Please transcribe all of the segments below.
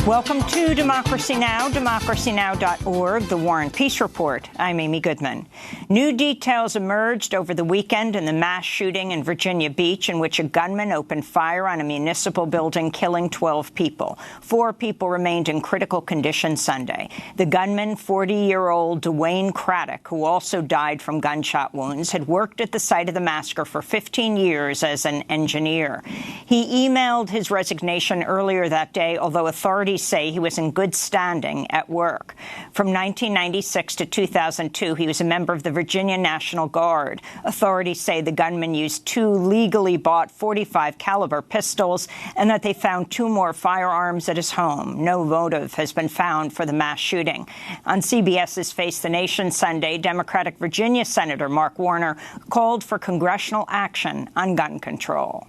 Welcome to Democracy Now!, democracynow.org, the War and Peace Report. I'm Amy Goodman. New details emerged over the weekend in the mass shooting in Virginia Beach in which a gunman opened fire on a municipal building, killing 12 people. 4 people remained in critical condition Sunday. The gunman, 40-year-old Dwayne Craddock, who also died from gunshot wounds, had worked at the site of the massacre for 15 years as an engineer. He emailed his resignation earlier that day, although authorities say he was in good standing at work. From 1996 to 2002, he was a member of the Virginia National Guard. Authorities say the gunman used 2 legally bought .45 caliber pistols and that they found 2 more firearms at his home. No motive has been found for the mass shooting. On CBS's Face the Nation Sunday, Democratic Virginia Senator Mark Warner called for congressional action on gun control.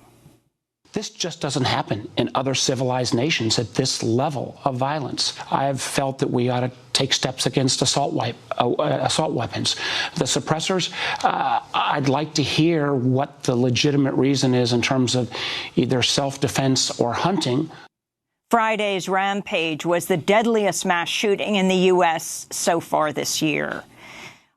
This just doesn't happen in other civilized nations at this level of violence. I've felt that we ought to take steps against assault weapons. The suppressors, I'd like to hear what the legitimate reason is in terms of either self-defense or hunting. Friday's rampage was the deadliest mass shooting in the U.S. so far this year.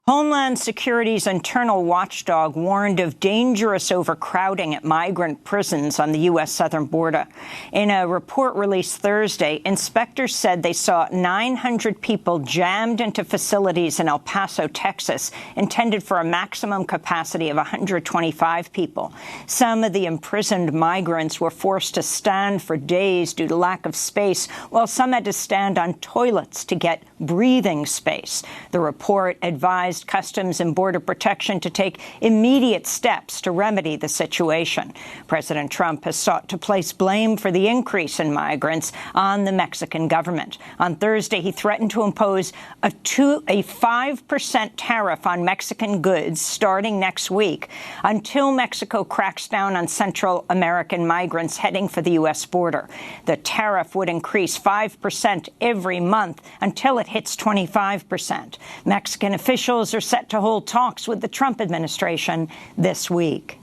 Homeland Security's internal watchdog warned of dangerous overcrowding at migrant prisons on the U.S. southern border. In a report released Thursday, inspectors said they saw 900 people jammed into facilities in El Paso, Texas, intended for a maximum capacity of 125 people. Some of the imprisoned migrants were forced to stand for days due to lack of space, while some had to stand on toilets to get breathing space. The report advised Customs and Border Protection to take immediate steps to remedy the situation. President Trump has sought to place blame for the increase in migrants on the Mexican government. On Thursday, he threatened to impose a 5% tariff on Mexican goods starting next week until Mexico cracks down on Central American migrants heading for the U.S. border. The tariff would increase 5% every month until it hits 25%. Mexican officials are set to hold talks with the Trump administration this week.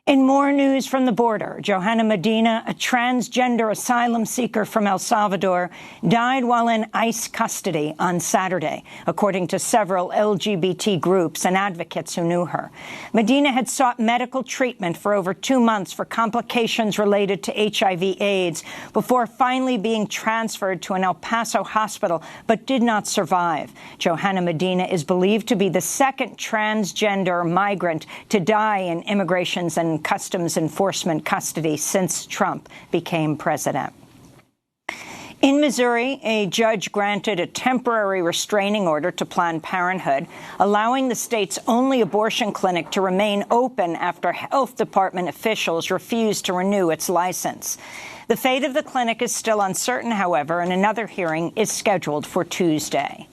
In more news from the border, Johanna Medina, a transgender asylum seeker from El Salvador, died while in ICE custody on Saturday, according to several LGBT groups and advocates who knew her. Medina had sought medical treatment for over 2 months for complications related to HIV/AIDS before finally being transferred to an El Paso hospital, but did not survive. Johanna Medina is believed to be the second transgender migrant to die in immigrations and Customs Enforcement custody since Trump became president. In Missouri, a judge granted a temporary restraining order to Planned Parenthood, allowing the state's only abortion clinic to remain open after health department officials refused to renew its license. The fate of the clinic is still uncertain, however, and another hearing is scheduled for Tuesday.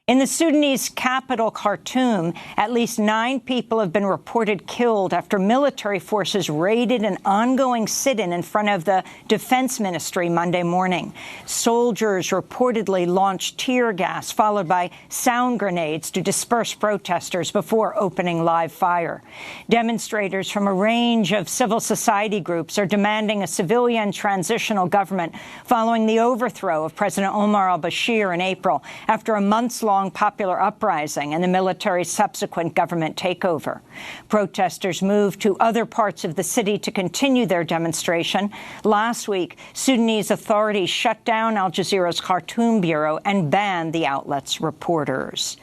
In the Sudanese capital, Khartoum, at least 9 people have been reported killed after military forces raided an ongoing sit-in in front of the Defense Ministry Monday morning. Soldiers reportedly launched tear gas, followed by sound grenades to disperse protesters before opening live fire. Demonstrators from a range of civil society groups are demanding a civilian transitional government following the overthrow of President Omar al-Bashir in April after a months-long popular uprising and the military's subsequent government takeover. Protesters moved to other parts of the city to continue their demonstration. Last week, Sudanese authorities shut down Al Jazeera's Khartoum bureau and banned the outlet's reporters.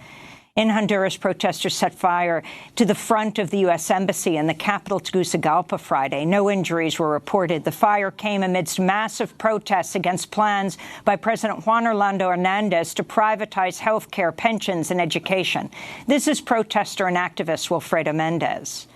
In Honduras, protesters set fire to the front of the U.S. Embassy in the capital, Tegucigalpa, Friday. No injuries were reported. The fire came amidst massive protests against plans by President Juan Orlando Hernandez to privatize health care, pensions, and education. This is protester and activist Wilfredo Mendez.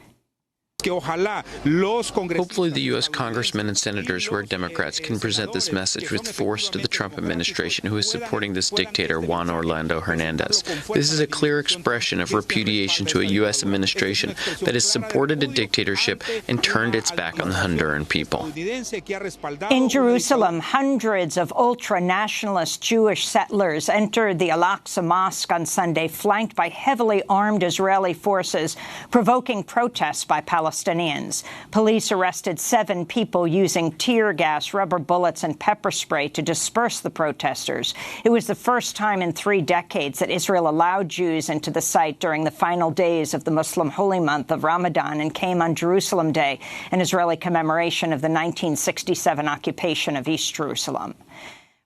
Hopefully the U.S. congressmen and senators who are Democrats can present this message with force to the Trump administration, who is supporting this dictator, Juan Orlando Hernandez. This is a clear expression of repudiation to a U.S. administration that has supported a dictatorship and turned its back on the Honduran people. In Jerusalem, hundreds of ultra-nationalist Jewish settlers entered the Al-Aqsa Mosque on Sunday, flanked by heavily armed Israeli forces, provoking protests by Palestinians. Palestinians. Police arrested 7 people using tear gas, rubber bullets, and pepper spray to disperse the protesters. It was the first time in 3 decades that Israel allowed Jews into the site during the final days of the Muslim holy month of Ramadan, and came on Jerusalem Day, an Israeli commemoration of the 1967 occupation of East Jerusalem.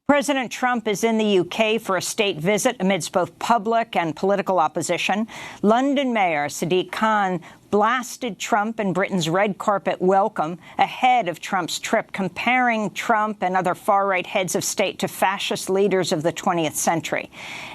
President Trump is in the UK for a state visit amidst both public and political opposition. London Mayor Sadiq Khan blasted Trump in Britain's red carpet welcome ahead of Trump's trip, comparing Trump and other far-right heads of state to fascist leaders of the 20th century.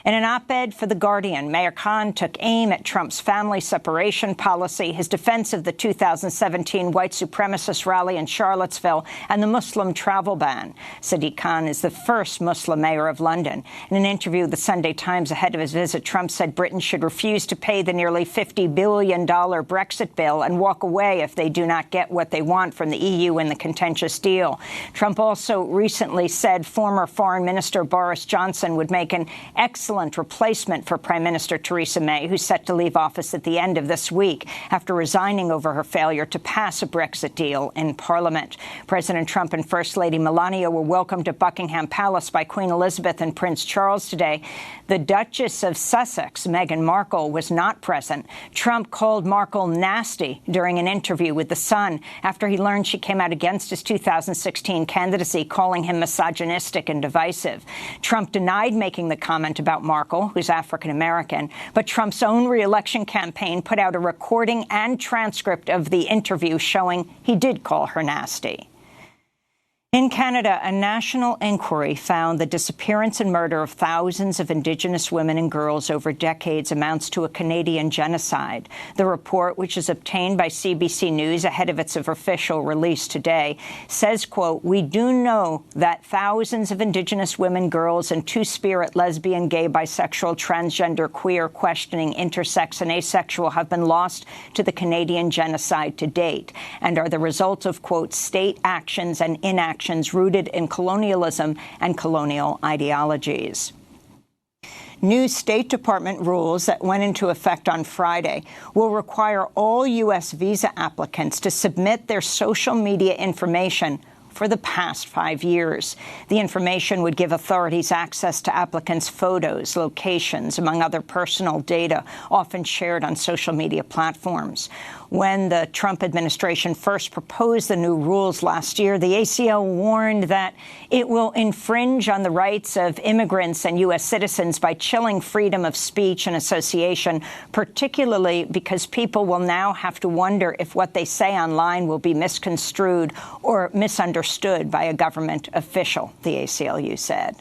In an op-ed for The Guardian, Mayor Khan took aim at Trump's family separation policy, his defense of the 2017 white supremacist rally in Charlottesville, and the Muslim travel ban. Sadiq Khan is the first Muslim mayor of London. In an interview with the Sunday Times ahead of his visit, Trump said Britain should refuse to pay the nearly $50 billion Brexit bill and walk away if they do not get what they want from the EU in the contentious deal. Trump also recently said former Foreign Minister Boris Johnson would make an excellent replacement for Prime Minister Theresa May, who's set to leave office at the end of this week after resigning over her failure to pass a Brexit deal in Parliament. President Trump and First Lady Melania were welcomed at Buckingham Palace by Queen Elizabeth and Prince Charles today. The Duchess of Sussex, Meghan Markle, was not present. Trump called Markle nasty during an interview with The Sun after he learned she came out against his 2016 candidacy, calling him misogynistic and divisive. Trump denied making the comment about Markle, who's African-American, but Trump's own re-election campaign put out a recording and transcript of the interview showing he did call her nasty. In Canada, a national inquiry found the disappearance and murder of thousands of Indigenous women and girls over decades amounts to a Canadian genocide. The report, which is obtained by CBC News ahead of its official release today, says, quote, "We do know that thousands of Indigenous women, girls, and two-spirit, lesbian, gay, bisexual, transgender, queer, questioning, intersex, and asexual have been lost to the Canadian genocide to date and are the result of, quote, state actions and inactions rooted in colonialism and colonial ideologies." New State Department rules that went into effect on Friday will require all U.S. visa applicants to submit their social media information for the past 5 years. The information would give authorities access to applicants' photos, locations, among other personal data, often shared on social media platforms. When the Trump administration first proposed the new rules last year, the ACL warned that it will infringe on the rights of immigrants and U.S. citizens by chilling freedom of speech and association, particularly because people will now have to wonder if what they say online will be misconstrued or misunderstood by a government official, the ACLU said.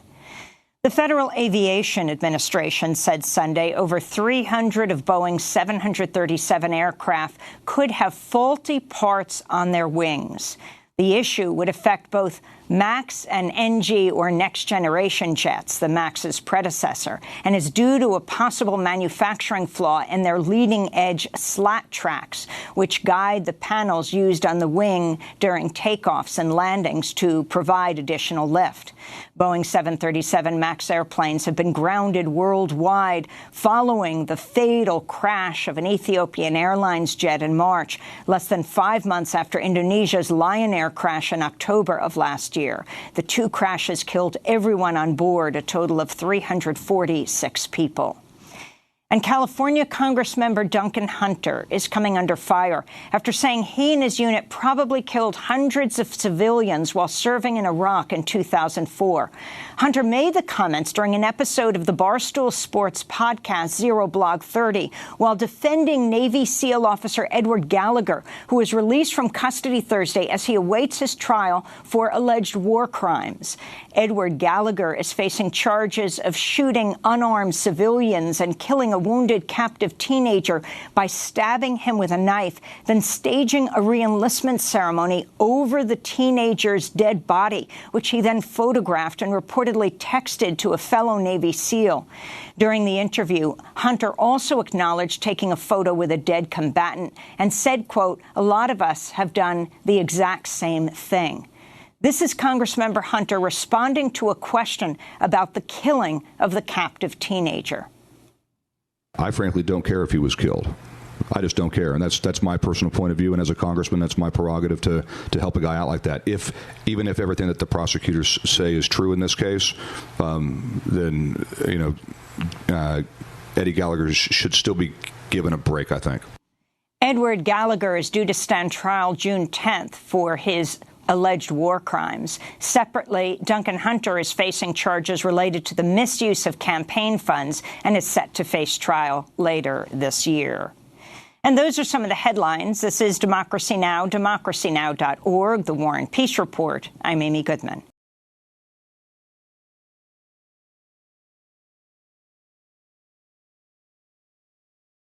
The Federal Aviation Administration said Sunday over 300 of Boeing's 737 aircraft could have faulty parts on their wings. The issue would affect both MAX and NG, or next-generation jets, the MAX's predecessor, and is due to a possible manufacturing flaw in their leading-edge slat tracks, which guide the panels used on the wing during takeoffs and landings to provide additional lift. Boeing 737 MAX airplanes have been grounded worldwide following the fatal crash of an Ethiopian Airlines jet in March, less than 5 months after Indonesia's Lion Air crash in October of last year. The 2 crashes killed everyone on board, a total of 346 people. And California Congressmember Duncan Hunter is coming under fire after saying he and his unit probably killed hundreds of civilians while serving in Iraq in 2004. Hunter made the comments during an episode of the Barstool Sports podcast Zero Blog 30 while defending Navy SEAL officer Edward Gallagher, who was released from custody Thursday as he awaits his trial for alleged war crimes. Edward Gallagher is facing charges of shooting unarmed civilians and killing a wounded captive teenager by stabbing him with a knife, then staging a re-enlistment ceremony over the teenager's dead body, which he then photographed and reportedly texted to a fellow Navy SEAL. During the interview, Hunter also acknowledged taking a photo with a dead combatant and said, quote, "A lot of us have done the exact same thing." This is Congressmember Hunter responding to a question about the killing of the captive teenager. I frankly don't care if he was killed. I just don't care, and that's my personal point of view. And as a congressman, that's my prerogative to help a guy out like that. Even if everything that the prosecutors say is true in this case, then Eddie Gallagher should still be given a break, I think. Edward Gallagher is due to stand trial June 10th for his alleged war crimes. Separately, Duncan Hunter is facing charges related to the misuse of campaign funds and is set to face trial later this year. And those are some of the headlines. This is Democracy Now!, democracynow.org, The War and Peace Report. I'm Amy Goodman.